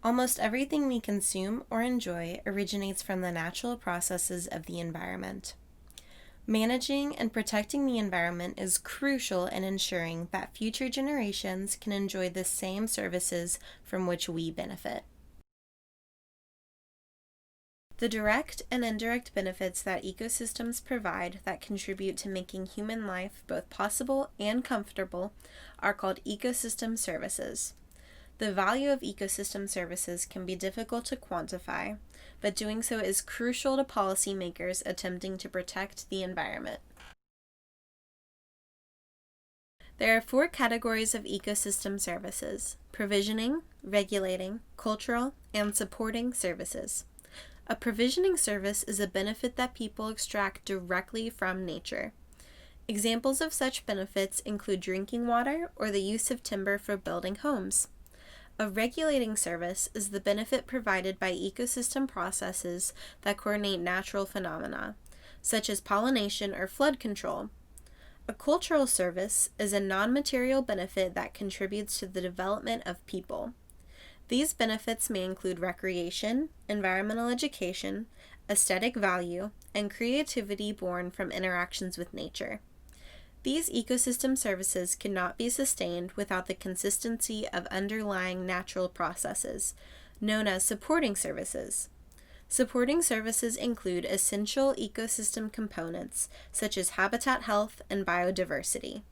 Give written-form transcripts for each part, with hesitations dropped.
Almost everything we consume or enjoy originates from the natural processes of the environment. Managing and protecting the environment is crucial in ensuring that future generations can enjoy the same services from which we benefit. The direct and indirect benefits that ecosystems provide that contribute to making human life both possible and comfortable are called ecosystem services. The value of ecosystem services can be difficult to quantify, but doing so is crucial to policymakers attempting to protect the environment. There are 4 categories of ecosystem services: provisioning, regulating, cultural, and supporting services. A provisioning service is a benefit that people extract directly from nature. Examples of such benefits include drinking water or the use of timber for building homes. A regulating service is the benefit provided by ecosystem processes that coordinate natural phenomena, such as pollination or flood control. A cultural service is a non-material benefit that contributes to the development of people. These benefits may include recreation, environmental education, aesthetic value, and creativity born from interactions with nature. These ecosystem services cannot be sustained without the consistency of underlying natural processes, known as supporting services. Supporting services include essential ecosystem components, such as habitat health and biodiversity.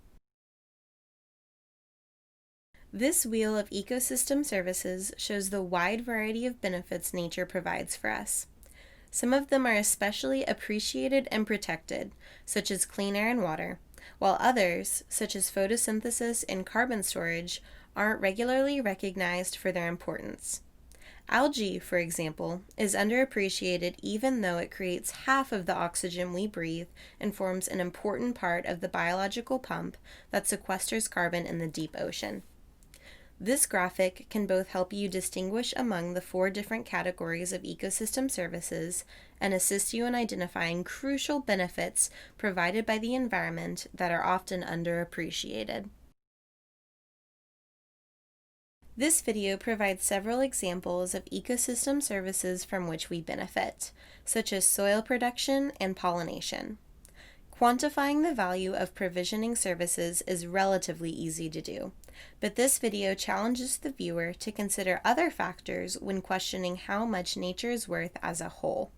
This wheel of ecosystem services shows the wide variety of benefits nature provides for us. Some of them are especially appreciated and protected, such as clean air and water, while others, such as photosynthesis and carbon storage, aren't regularly recognized for their importance. Algae, for example, is underappreciated even though it creates half of the oxygen we breathe and forms an important part of the biological pump that sequesters carbon in the deep ocean. This graphic can both help you distinguish among the 4 different categories of ecosystem services and assist you in identifying crucial benefits provided by the environment that are often underappreciated. This video provides several examples of ecosystem services from which we benefit, such as soil production and pollination. Quantifying the value of provisioning services is relatively easy to do, but this video challenges the viewer to consider other factors when questioning how much nature is worth as a whole.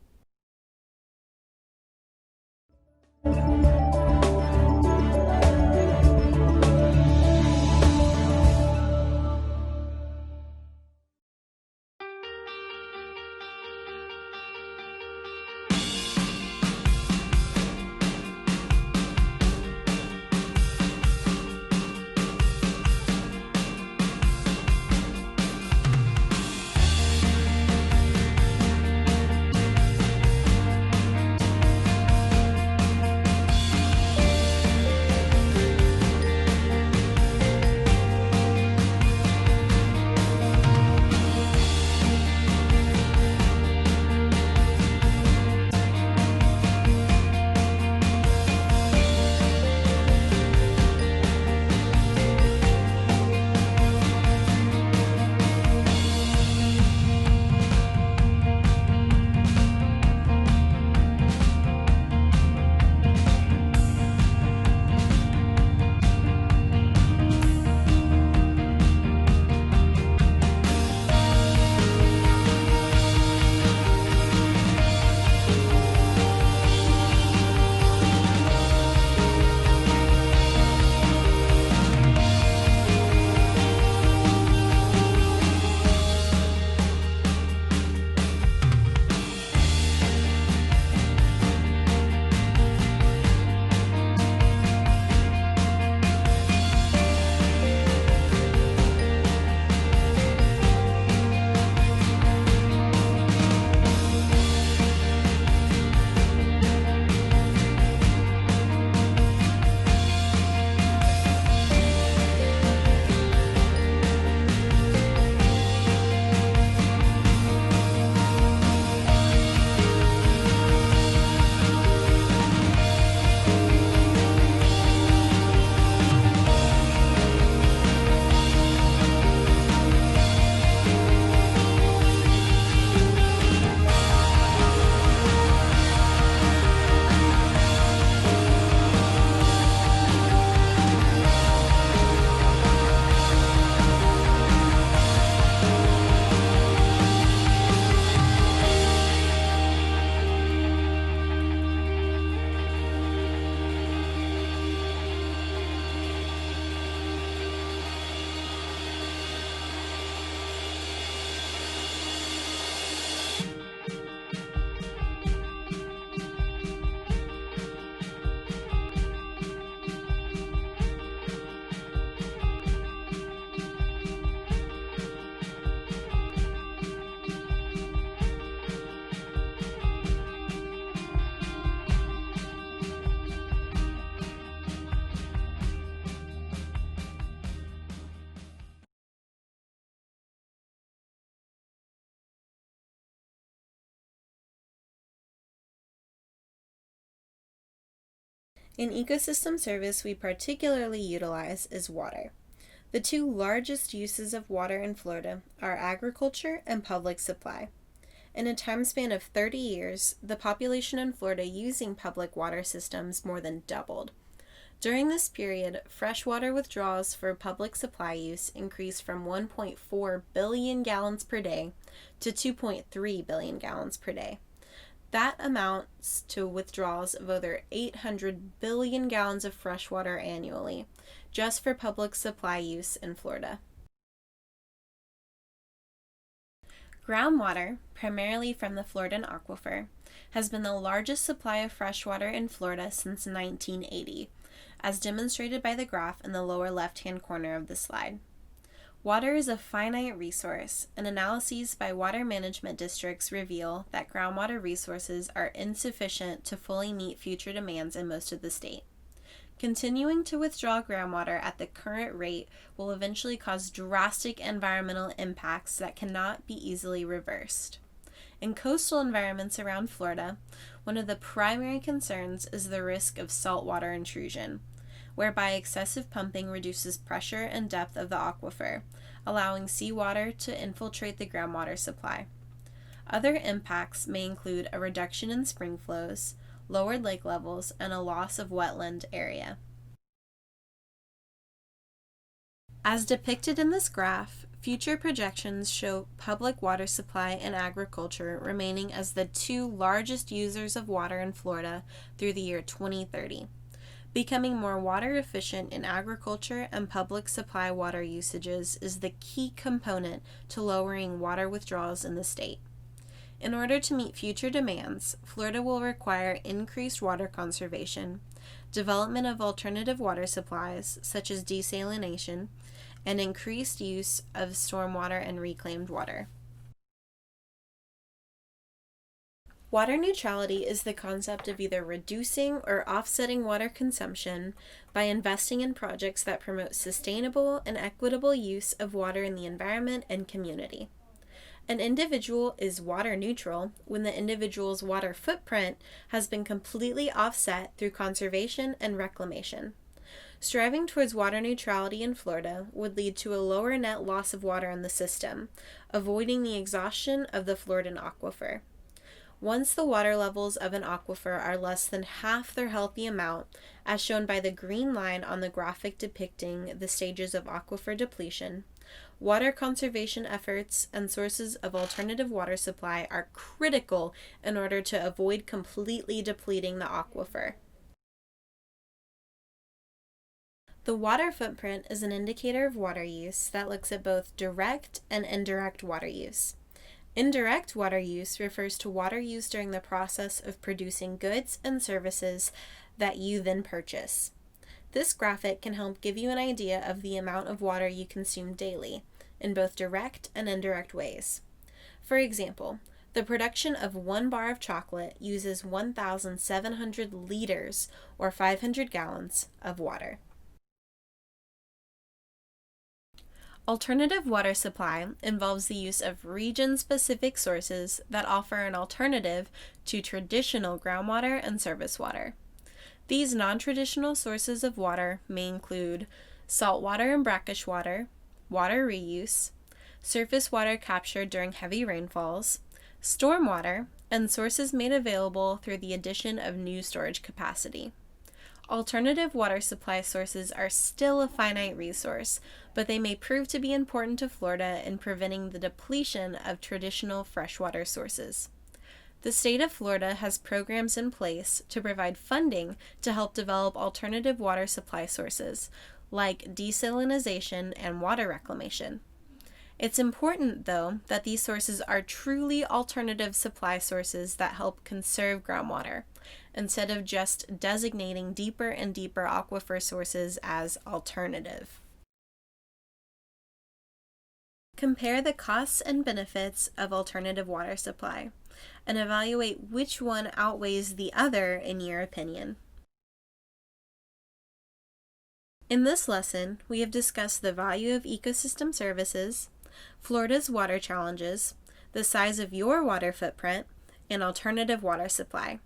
An ecosystem service we particularly utilize is water. The two largest uses of water in Florida are agriculture and public supply. In a time span of 30 years, the population in Florida using public water systems more than doubled. During this period, freshwater withdrawals for public supply use increased from 1.4 billion gallons per day to 2.3 billion gallons per day. That amounts to withdrawals of over 800 billion gallons of freshwater annually, just for public supply use in Florida. Groundwater, primarily from the Floridan aquifer, has been the largest supply of freshwater in Florida since 1980, as demonstrated by the graph in the lower left-hand corner of the slide. Water is a finite resource, and analyses by water management districts reveal that groundwater resources are insufficient to fully meet future demands in most of the state. Continuing to withdraw groundwater at the current rate will eventually cause drastic environmental impacts that cannot be easily reversed. In coastal environments around Florida, one of the primary concerns is the risk of saltwater intrusion, whereby excessive pumping reduces pressure and depth of the aquifer, allowing seawater to infiltrate the groundwater supply. Other impacts may include a reduction in spring flows, lowered lake levels, and a loss of wetland area. As depicted in this graph, future projections show public water supply and agriculture remaining as the two largest users of water in Florida through the year 2030. Becoming more water efficient in agriculture and public supply water usages is the key component to lowering water withdrawals in the state. In order to meet future demands, Florida will require increased water conservation, development of alternative water supplies, such as desalination, and increased use of stormwater and reclaimed water. Water neutrality is the concept of either reducing or offsetting water consumption by investing in projects that promote sustainable and equitable use of water in the environment and community. An individual is water neutral when the individual's water footprint has been completely offset through conservation and reclamation. Striving towards water neutrality in Florida would lead to a lower net loss of water in the system, avoiding the exhaustion of the Floridan aquifer. Once the water levels of an aquifer are less than half their healthy amount, as shown by the green line on the graphic depicting the stages of aquifer depletion, water conservation efforts and sources of alternative water supply are critical in order to avoid completely depleting the aquifer. The water footprint is an indicator of water use that looks at both direct and indirect water use. Indirect water use refers to water used during the process of producing goods and services that you then purchase. This graphic can help give you an idea of the amount of water you consume daily, in both direct and indirect ways. For example, the production of 1 bar of chocolate uses 1,700 liters, or 500 gallons, of water. Alternative water supply involves the use of region-specific sources that offer an alternative to traditional groundwater and surface water. These non-traditional sources of water may include saltwater and brackish water, water reuse, surface water captured during heavy rainfalls, stormwater, and sources made available through the addition of new storage capacity. Alternative water supply sources are still a finite resource, but they may prove to be important to Florida in preventing the depletion of traditional freshwater sources. The state of Florida has programs in place to provide funding to help develop alternative water supply sources, like desalination and water reclamation. It's important, though, that these sources are truly alternative supply sources that help conserve groundwater, instead of just designating deeper and deeper aquifer sources as alternative. Compare the costs and benefits of alternative water supply, and evaluate which one outweighs the other in your opinion. In this lesson, we have discussed the value of ecosystem services, Florida's water challenges, the size of your water footprint, and alternative water supply.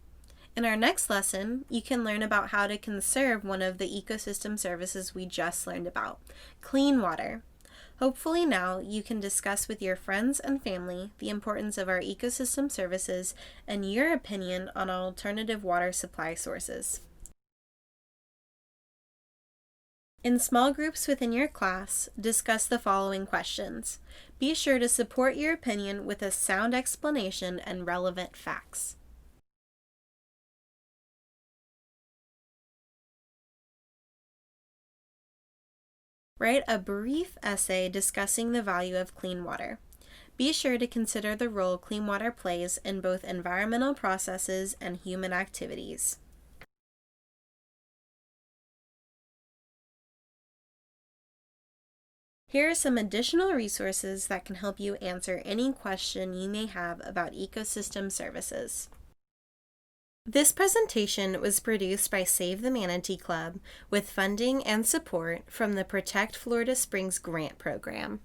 In our next lesson, you can learn about how to conserve one of the ecosystem services we just learned about, clean water. Hopefully now you can discuss with your friends and family the importance of our ecosystem services and your opinion on alternative water supply sources. In small groups within your class, discuss the following questions. Be sure to support your opinion with a sound explanation and relevant facts. Write a brief essay discussing the value of clean water. Be sure to consider the role clean water plays in both environmental processes and human activities. Here are some additional resources that can help you answer any question you may have about ecosystem services. This presentation was produced by Save the Manatee Club with funding and support from the Protect Florida Springs Grant Program.